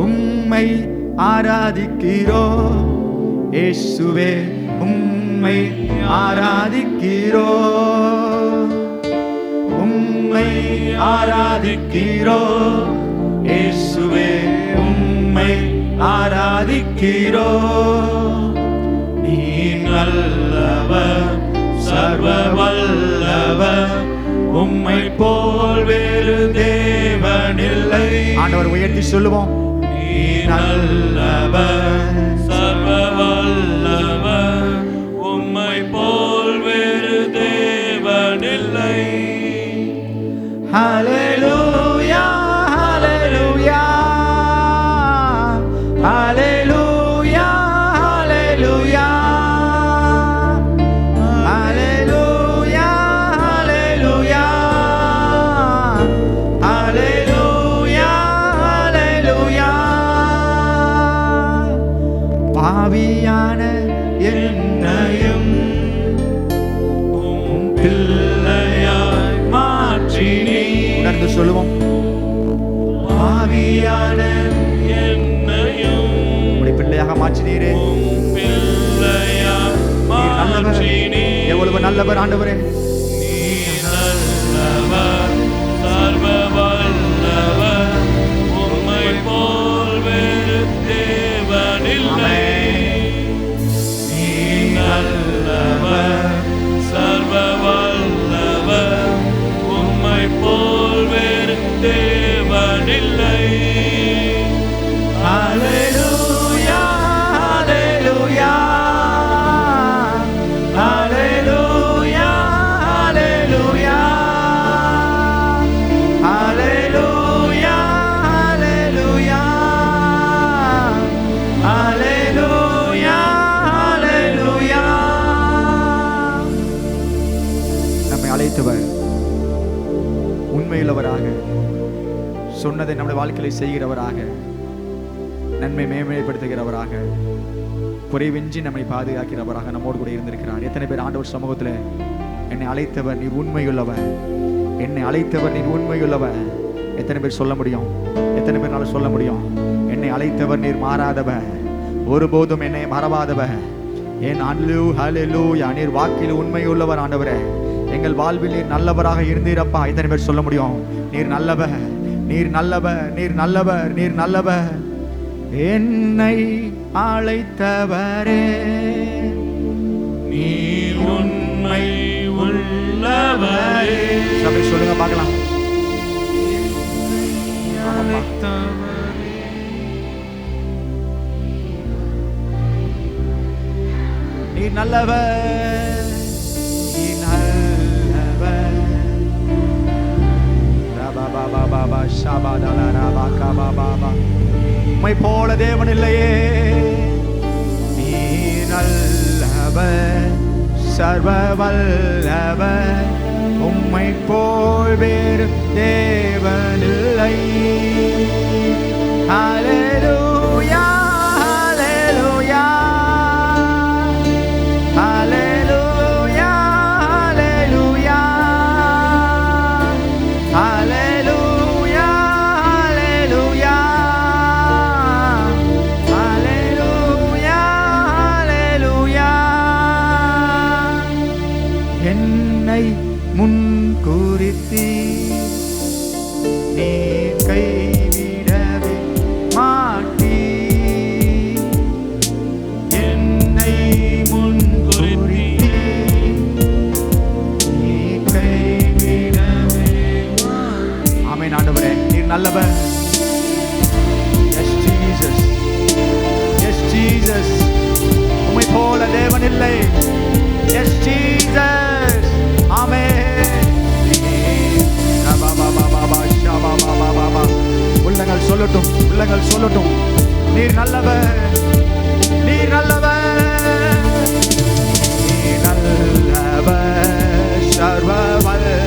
உம்மை ஆராதிக்கிறோம் இயேசுவே. உம்மை ஆராதிக்கிறோம். உம்மை ஆராதிக்கிறோம் இயேசுவே. உம்மை ஆராதிக்கிறோம். நீ நல்லவர் சர்வ வல்லவர். உம்மை போல் வேறு தேவனில்லை. ஆண்டவர் உயர்த்தி சொல்லுவோம். நீ நல்லவர் சர்வ வல்லவர். உம்மை போல் வேறு தேவனில்லை. ஹல்லேலூயா ஹல்லேலூயா ஹல்லேலூயா ஹல்லேலூயா பிள்ளையாய் மாற்றினீ. உணர்ந்து சொல்லுவோம். பாவியான என்னையும் உம்முடைய பிள்ளையாக மாற்றினீரே. பிள்ளையாய் மாற்றினீ. எவ்வளவு நல்லவர் ஆண்டவரே. நீ நல்லவர், சர்வ வல்லவர், உம்மை போல் வேறு தேவனில்லை. நீ நல்லவர், சர்வ வல்லவர், உம்மை போல் வேறு தேவனில்லை. ஹல்லேலூயா, ஹல்லேலூயா, ஹல்லேலூயா, ஹல்லேலூயா, ஹல்லேலூயா, ஹல்லேலூயா, ஹல்லேலூயா, ஹல்லேலூயா. நம்மை அழைத்தவர் உண்மையுள்ளவராக, சொன்னதை நம்முடைய வாழ்க்கையில் செய்கிறவராக, நன்மை மேம்படுத்துகிறவராக, குறைவின்றி நம்மை பாதுகாக்கிறவராக நம்மோடு கூட இருந்திருக்கிறார். எத்தனை பேர் ஆண்டவர் சமூகத்தில் என்னை அழைத்தவர் நீர் உண்மையுள்ளவர், என்னை அழைத்தவர் நீர் உண்மையுள்ளவர், எத்தனை பேர் சொல்ல முடியும்? எத்தனை பேர்னால சொல்ல முடியும்? என்னை அழைத்தவர் நீர் மாறாதவர், ஒருபோதும் என்னை மறவாதவர். என் ஹல்லேலூயா, நீர் வாக்கில் உண்மையுள்ளவர் ஆண்டவரே. எங்கள் வாழ்வில் நீர் நல்லவராக இருந்தீரப்பா. எத்தனை பேர் சொல்ல முடியும்? நீர் நல்லவர், நீர் நல்லவர், நீர் நல்லவர், நீர் நல்லவர். என்னை அழைத்தவரே நீர் உண்மை உள்ளவரே. சபை சொல்லுங்க பார்க்கலாம். நீர் நல்லவர், நீர் நல்லவர். ரபபபபப ஷபதலரபகபபப. உம்மை போல தேவன் இல்லையே. நீர் நல்லவர், சர்வ வல்லவர், உம்மை போல் வேறு தேவன் இல்லை. ஹல்லேலூயா, ஹல்லேலூயா, ஹல்லேலூயா, ஹல்லேலூயா, ஹல்லேலூயா, ஹல்லேலூயா, ஹல்லேலூயா, ஹல்லேலூயா. என்னை முன்குறித்தி நீ கைவிடவே மாட்டீ. என்னை முன்குறித்தி நீ கைவிடவே மாட்டீ. ஆமென் ஆண்டவரே, நீர் நல்லவர். எஸ் ஜீசஸ், எஸ் ஜீசஸ், உம்மை போல தேவன் இல்லை. எஸ் ஜீசஸ், ஆமென். உள்ளங்கள் சொல்லட்டும், உள்ளங்கள் சொல்லட்டும். நீர் நல்லவர், நீர் நல்லவர், நீர் நல்லவர், சர்வ வல்லவர்.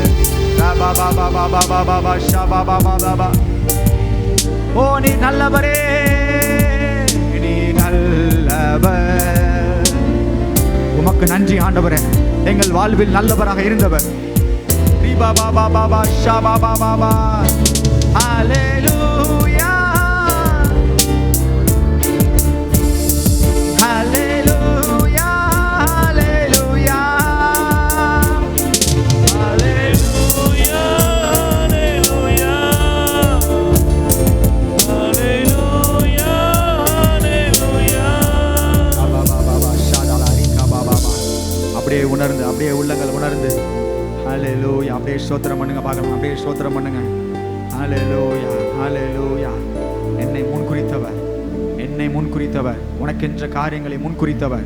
ஓ நீர் நல்லவரே, நீர் நல்லவர். உமக்கு நன்றி ஆண்டவரே, எங்கள் வாழ்வில் நல்லவராக இருந்தவர். Hallelujah, hallelujah, hallelujah, Hallelujah, hallelujah, hallelujah. அப்படியே உணர்ந்து, அப்படியே உள்ளங்கள் உணர்ந்து ஹல்லேலூயா, அப்படியே ஸ்தோத்திரம் பண்ணுங்க பார்க்கலாம். அப்படியே ஸ்தோத்திரம் பண்ணுங்க. ஹல்லேலூயா, ஹல்லேலூயா. என்னை முன்குறித்தவர், என்னை முன்குறித்தவர், உனக்கென்ற காரியங்களை முன்குறித்தவர்,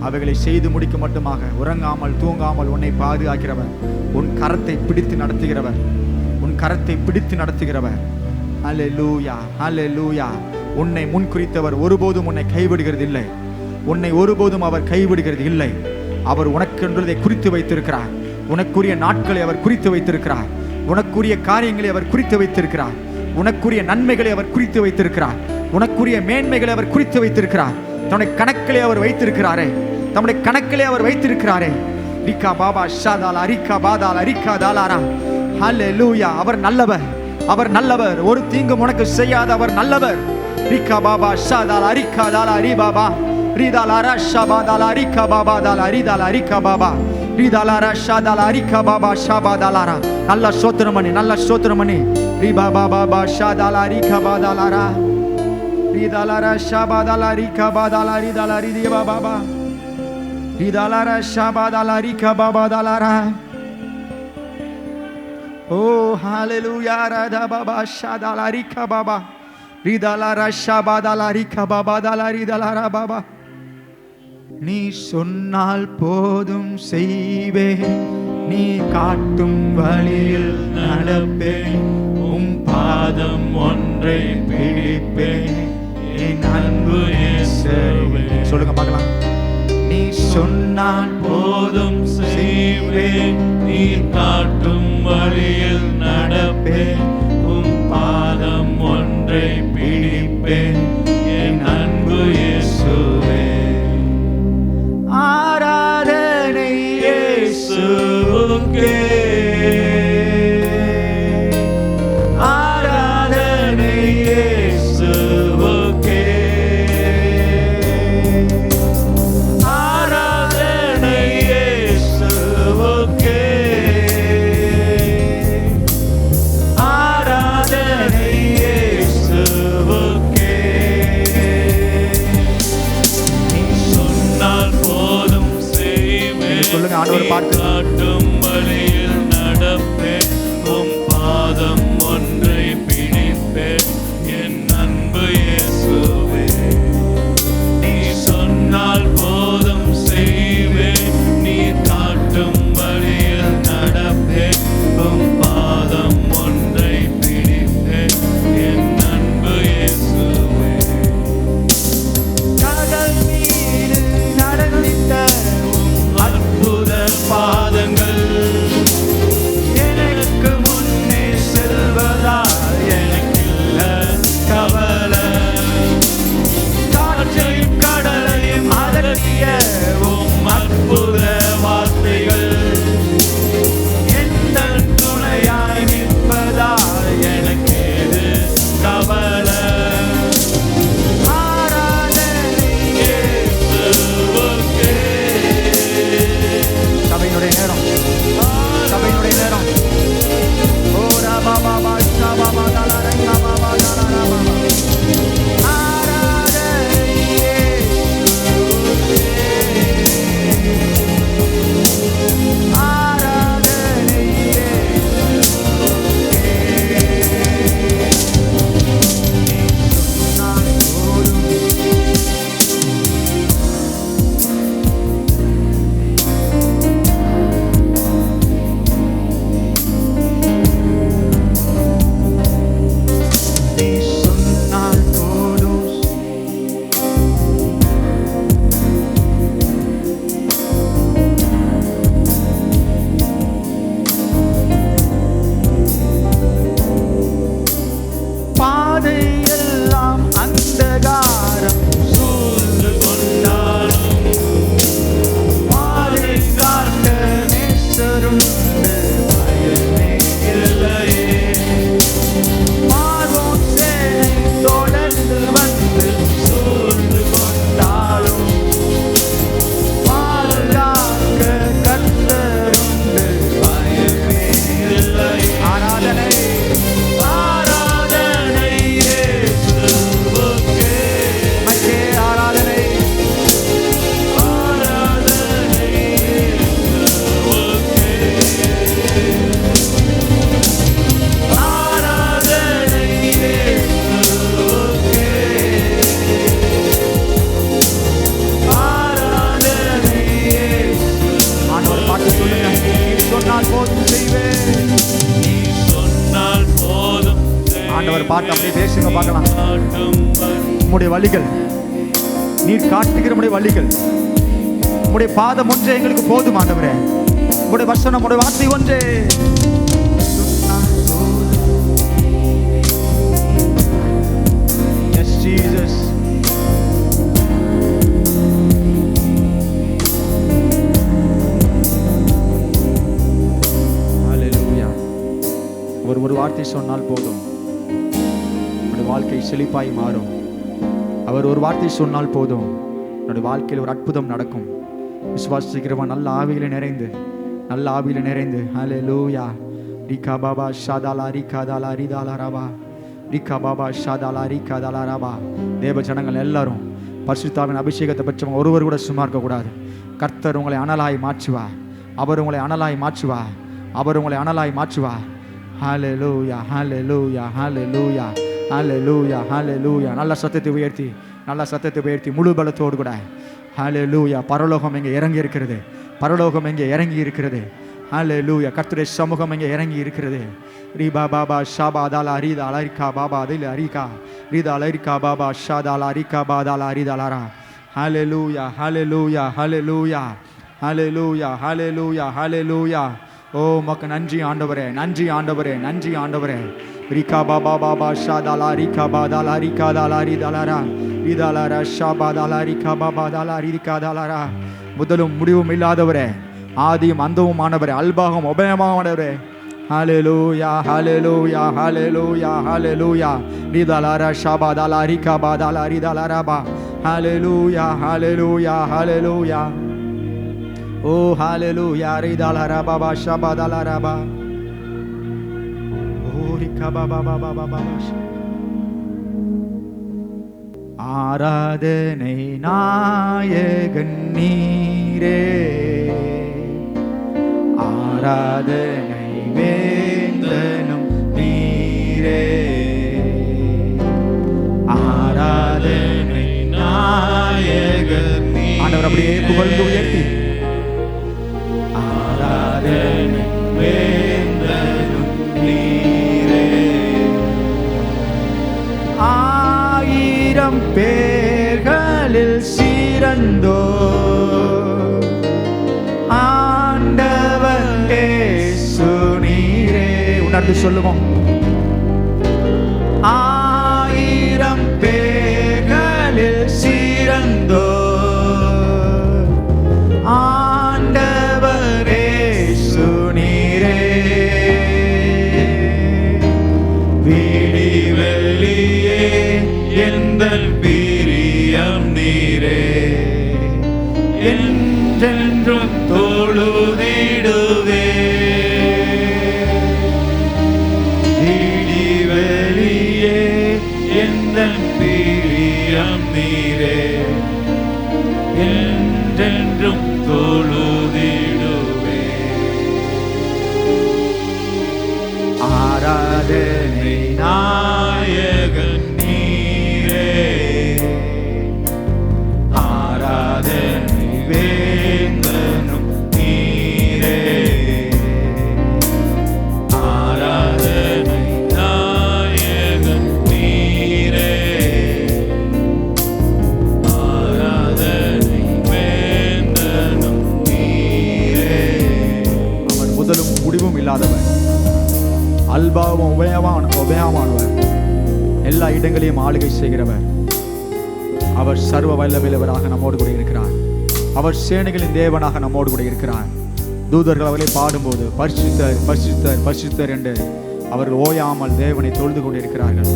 அவைகளை செய்து முடிக்க மட்டுமாக உறங்காமல் தூங்காமல் உன்னை பாதுகாக்கிறவர், உன் கரத்தை பிடித்து நடத்துகிறவர், உன் கரத்தை பிடித்து நடத்துகிறவர். ஹல்லேலூயா, ஹல்லேலூயா. உன்னை முன்குறித்தவர் ஒருபோதும் உன்னை கைவிடுகிறது இல்லை. உன்னை ஒருபோதும் அவர் கைவிடுகிறது இல்லை. அவர் உனக்கென்றதை குறித்து வைத்திருக்கிறார். உனக்குரிய நாட்களை அவர் குறித்து வைத்திருக்கிறார். உனக்குரிய காரியங்களை அவர் குறித்து வைத்திருக்கிறார். உனக்குரிய நன்மைகளை அவர் குறித்து வைத்திருக்கிறார். உனக்குரிய மேன்மைகளை அவர் குறித்து வைத்திருக்கிறார். தன்னுடைய கணக்கிலே அவர் வைத்திருக்கிறாரே, தம்முடைய கணக்கிலே அவர் வைத்திருக்கிறாரே. ரிக்கா பாபா ஷாதாலா ரிக்கா பாதாலா ரிக்கா தாலாரா. ஹல்லேலூயா. அவர் நல்லவர், அவர் நல்லவர். ஒரு தீங்கும் உனக்கு செய்யாத அவர் நல்லவர். ரிக்கா பாபா ஷாதாலா ரிக்கா தாலா ரி பாபா ரிதாலாரா ஷபாதாலா ரிக்கா பாபா தாலா ரிதாலா ரிக்கா பாபா ரிதாலாரா ஷாதாலா ரிக்கா பாபா ஷபாதாலாரா. நல்ல ஸ்தோத்திரம் பண்ணி, நல்ல ஸ்தோத்திரம் பண்ணி. ரி Baba Baba ஷாதாலா ரிக்கா பாதாலாரா ரிதாலாரா ஷபாதாலா ரிக்கா பாதாலா ரிதாலா ரிதியா Baba ரிதாலாரா ஷபாதாலா ரிக்கா பாபாதாலாரா. Oh, hallelujah. Radha Baba Shadala Rika Baba Ridalara Shabadala Rika Baba Dala Ridalara Baba. நீ சொன்னால் போதும் செய்வேன், நீ காட்டும் வழியில் நடப்பேன், உம் பாதம் ஒன்றை பிடிப்பேன், என் அன்பு இயேசுவே. சொல்லுங்க பார்க்கலாம். நீ சொன்னால் போதும் செய்வேன், நீ காட்டும் வழியில் நடப்பேன், உம் பாதம் ஒன்றை பிடிப்பேன், என் அன்பு இயேசுவே. ஆராதனை இயேசுவுக்கே, ஆராதனை இயேசுவுக்கே, ஆராதனை இயேசுவுக்கே, ஆராதனை இயேசுவுக்கே. நீ சொன்னால் போதும் செய்வேன், சொல்லுங்க ஆண்டவர் பாட்டு. காட்டும் வழியில் நடப்பேன், உம் பாதம் ஒன்றை பிடிப்பேன், என் அன்பு இயேசுவே. நீ சொன்னால் போதும் செய்வேன், நீ காட்டும் வழியில் நடப்பேன், உம் பாதம் ஒன்றை பிடிப்பேன், என் அன்பு இயேசுவே. கடல் மீது நடந்திட்ட அற்புத பாதங்கள் எனக்கு முன்னே செல்வதால் எனக்கில்ல கவலை. காற்றையும் கடலையும் அதட்டிய உம் அற்புத வார்த்தைகள் எந்த துணையாய் நிற்பதால் எனக்கேது கவலை. ஆராதனை இயேசுவுக்கே. சபையினுடைய நேரம், சபையினுடைய நேரம். ஓ ராபா பாபா ஷாபாபா தாலா ரங்கா பாபா தாலா ராபா. ஆராதனை இயேசுவுக்கே, ஆராதனை இயேசுவுக்கே. நான் போதும் நீ சொன்னால் போதும். பாதையெல்லாம் அந்தகாரம் சூழ்ந்து கொண்டாலும் பாதை காட்ட நேசருண்டு, பயமே இல்லையே. பார்வோன் சேனை தொடர்ந்து வந்து சூழ்ந்து கொண்டாலும் பாதுகாக்க கர்த்தருண்டு, பயமே இல்லையே. ஆராதனை ஆராதனை இயேசுவுக்கே. மக்கே ஆராதனை ஆராதனை இயேசுவுக்கே. ஆராதனை இயேசுவுக்கே. ஆராதனை இயேசுவுக்கே. ஆண்டவர் பாட்டு சொல்லுங்க. நீ சொன்னால் போதும் செய்வேன். நீ சொன்னால் போதும் ஆண்டவர் பாட்டு அப்படியே பேசுங்க பார்க்கலாம். காட்டும் உம்முடைய வழிகள், நீர் காட்டுகிற உம்முடைய வழிகள், உம்முடைய பாதம் ஒன்றே எங்களுக்கு போதும் ஆண்டவரே. உம்முடைய வசனம், உம்முடைய வார்த்தை ஒன்றே. Yes, Jesus. வார்த்தை சொன்னால் போதும், உன்னுடைய வாழ்க்கை செழிப்பாய் மாறும். அவர் ஒரு வார்த்தை சொன்னால் போதும், உன்னுடைய வாழ்க்கையில் ஒரு அற்புதம் நடக்கும். விசுவாசிக்கிறவன் நல்ல ஆவியில நிறைந்து, நல்ல ஆவியில நிறைந்து. ஹல்லேலூயா. ரிகா பாபா ஷாதாலா ரிகாதாலா ரிதாலாராபா ரிகா பாபா ஷாதாலா ரிகாதாலாராபா. தேவ ஜனங்கள் எல்லாரும் பரிசுத்தாவின் அபிஷேகத்தை பெற்றவங்க ஒருவர் கூட சும்மா இருக்கக்கூடாது. கர்த்தர் உங்களை அனலாய் மாற்றுவார். அவர் உங்களை அனலாய் மாற்றுவார். அவர் உங்களை அனலாய் மாற்றுவார். ஹல்லேலூயா, ஹல்லேலூயா, ஹல்லேலூயா, ஹல்லேலூயா, ஹல்லேலூயா. நல்ல சத்தத்தை உயர்த்தி, நல்ல சத்தத்தை உயர்த்தி முழு பலத்தோடு கூட ஹல்லேலூயா. பரலோகம் எங்கே இறங்கி இருக்கிறது, பரலோகம் எங்கே இறங்கி இருக்கிறது. ஹல்லேலூயா. கர்த்தருடைய சமூகம் எங்கே இறங்கி இருக்கிறது. ரீபா பாபா ஷாபா தாலா ரீதா அலரிகா பாபா அதில் அரிகா ரீதா அலரிகா பாபா ஷாதாலா அரிகா பாதாலா ரீதாலாரா. ஹல்லேலூயா, ஹல்லேலூயா, ஹல்லேலூயா, ஹல்லேலூயா, ஹல்லேலூயா, ஹல்லேலூயா. ஓ மக்கு நன்றி ஆண்டவரே, நன்றி ஆண்டவரே, நன்றி ஆண்டவரே. ரிகா பாபா பாபா ஷாதாலா ரிகா பாதாலா ரிகா தாலா ரீதாலாரா ரீதாலாரா ஷாபா தாலா ரிகா பாபா தாலா ரிகா தாலாரா. முதலும் முடிவும் இல்லாதவரே, ஆதியும் அந்தவும் ஆனவரே, அல்பாகம் உபயமானவரே. ஹல்லேலூயா, ஹல்லேலூயா, ஹல்லேலூயா, ஹல்லேலூயா. ரீதாலாரா ஷாபா தாலா ரிகா பாதாலா ரீதாலாராபா. ஹல்லேலூயா, ஹல்லேலூயா, ஹல்லேலூயா. ஓ ஹல்லேலூயா. ரீதாலாரா பாபா ஷாபா தாலாராபா. ஓ ரிகா பாபா பாபா பாபா. ஆராதனை நாயகன் நீரே, ஆராதனை வேந்தனும் நீரே, ஆராதனை நாயகன் நீரே. ஆண்டவர் அப்படியே புகழ்ந்து உயர்த்தி, ஆராதனை வேந்தனும் நீரே. ஆயிரம் பேர்களில் சிறந்தோ ஆண்டவர் இயேசு நீரே. உணர்ந்து சொல்லுவோம். ஆயிரம் பேர்களில் சிறந்தோ ஆண்டவர் இயேசு நீரே. விடிவெள்ளியே எந்தன் பிரியம் நீரே, என்றென்றும் தொழுதிடுவே. விடிவெள்ளியே எந்தன் பிரியம் நீரே, என்றென்றும் தொழுதிடுவே. ஆராதனை நாயகன் நீரே, ஆராதனை வேந்தனும் நீரே, ஆராதனை நாயகன் நீரே, ஆராதனை வேந்தனும் நீரே. அவர் முதலும் முடிவும் இல்லாதவர், அல்பாவும் உபயமானவர், எல்லா இடங்களையும் ஆளுகை செய்கிறவர். அவர் சர்வ வல்லமையுள்ளவராக நம்மோடு கூட இருக்கிறார். அவர் சேனைகளின் தேவனாக நம்மோடு கூட இருக்கிறார். தூதர்கள் அவரை பாடும்போது பரிசுத்தர் பரிசுத்தர் பரிசுத்தர் என்று அவர்கள் ஓயாமல் தேவனை தொழுது கொண்டிருக்கிறார்கள்.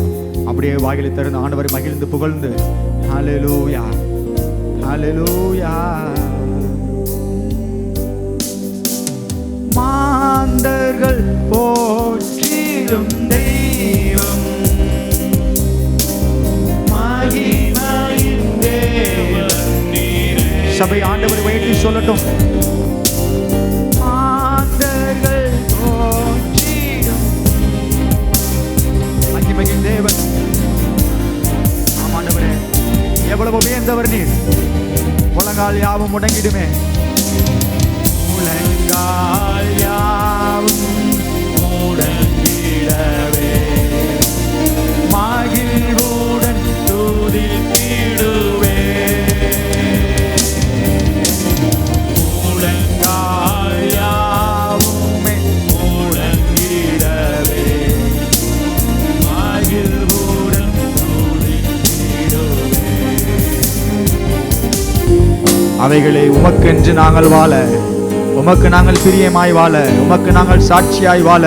அப்படியே வாயிலை திறந்து ஆண்டவரை மகிழ்ந்து புகழ்ந்து ஹல்லேலூயா, ஹல்லேலூயா. மாந்தர்கள் போற்றிடும் தெய்வம், மகிமையின் தேவன் நீரே. சபை ஆண்டவரை உயர்த்தி சொல்லட்டும். மாந்தர்கள் போற்றிடும் மகிமையின் தேவன். ஆமாண்டவரே, எவ்வளவு உயர்ந்தவர் நீர். முழங்கால் யாவும் முடங்கிடுமே, முழங்கால் யாவும் முடங்கிடவே, மகிழ்வுடன் துதித்திடுவே. முழங்கால் யாவுமே முடங்கிடவே, மகிழ்வுடன் துதித்திடுவே. அவைகளை உமக்கென்று நாங்கள் வாழ, உமக்கு நாங்கள் பிரியமாய் வாழ, உமக்கு நாங்கள் சாட்சியாய் வாழ,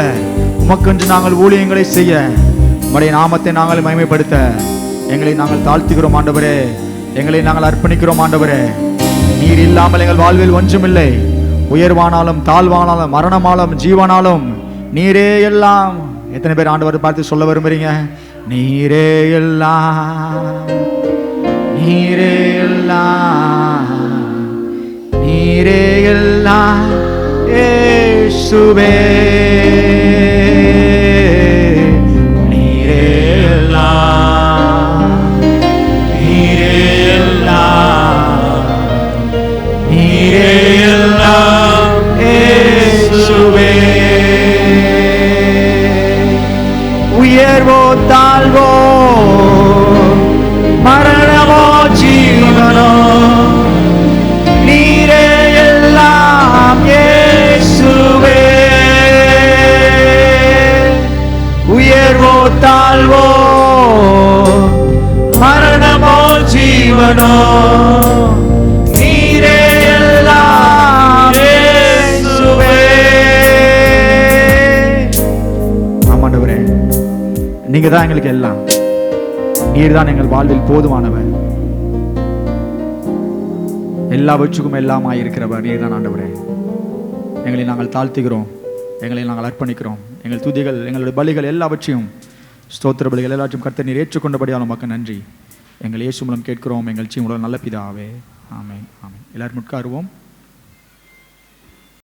உமக்கென்று நாங்கள் ஊழியங்களை செய்ய, உம்முடைய நாமத்தை நாங்கள் மகிமைப்படுத்த எங்களை நாங்கள் தாழ்த்துகிறோம் ஆண்டவரே. எங்களை நாங்கள் அர்ப்பணிக்கிறோம் ஆண்டவரே. நீர் இல்லாமல் எங்கள் வாழ்வில் ஒன்றுமில்லை. உயர்வானாலும் தாழ்வானாலும் மரணமானாலும் ஜீவனாலும் நீரே எல்லாம். எத்தனை பேர் ஆண்டவரை பார்த்து சொல்ல விரும்புறீங்க? நீரே எல்லாம், நீரே எல்லாம், நீரே எல்லாம் இயேசுவே. நீரே எல்லாம், நீரே எல்லாம், நீரே எல்லாம் இயேசுவே. உயர்வோ தாழ்வோ மரணமோ ஜீவனோ நீரே எல்லாம் இயேசுவே. உயர்வோ தாழ்வோ மரணமோ ஜீவனோ நீரே எல்லாம் இயேசுவே. ஆமாண்டவரே, நீங்க தான் எங்களுக்கு எல்லாம். நீர் தான் எங்கள் வாழ்வில் போதுமானவர். எல்லாவற்றுக்கும் எல்லாமாய் இருக்கிறவர் நீர் தான் ஆண்டவரே. எங்களை நாங்கள் தாழ்த்துகிறோம், எங்களை நாங்கள் அர்ப்பணிக்கிறோம். எங்கள் துதிகள், எங்களுடைய பலிகள் எல்லாவற்றையும், ஸ்தோத்திர பலிகள் எல்லாவற்றையும் கர்த்தர் நீர் ஏற்றுக்கொண்டபடியால் உமக்கு நன்றி. எங்கள் இயேசு மூலம் கேட்கிறோம் எங்கள் ஜீவனுள்ள நல்ல பிதாவே. ஆமென், ஆமென். எல்லாரும் உட்காருவோம்.